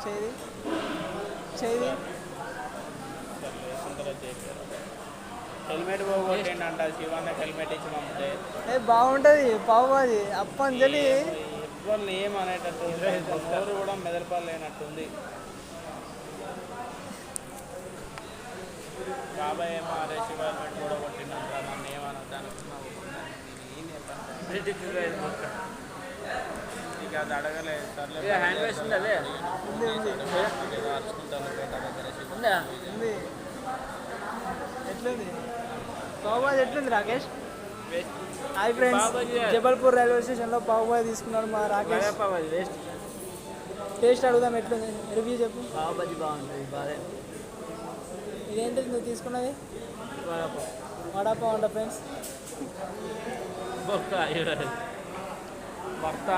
చేది చేది helmet పోగొట్టిండంట Shivanna helmet ఇచ్చి పంపితే బాగుంటుంది పావు అది అప్పంజలి ఎవరిని ఏమనేటట్టు నోరు కూడా మెదపలేనట్టుంది. బాబాయ్ ఏమో అరే శివ హెల్మెట్ కూడా కొట్టిండంట నన్ను ఏమనొద్దు అనుకున్నావు. ఇక అది అడగలేదు సర్లే హ్యాండ్ వేస్ట్ ఉండాలి అరుచుకుంటాను ఎట్లుంది పావుబాజీ ఎట్లుంది Rakesh? Hi friends, Jabalpur railway స్టేషన్లో పావుబాజీ తీసుకున్నాడు మా రాకేష్. టేస్ట్ అడుగుదాం ఎట్లుంది, రివ్యూ చెప్పు. పావుబాజీ బాగుంటుంది బాగా. ఇదేంటి నువ్వు తీసుకున్నది? వడాపావ్ అంట ఫ్రెండ్స్. భర్త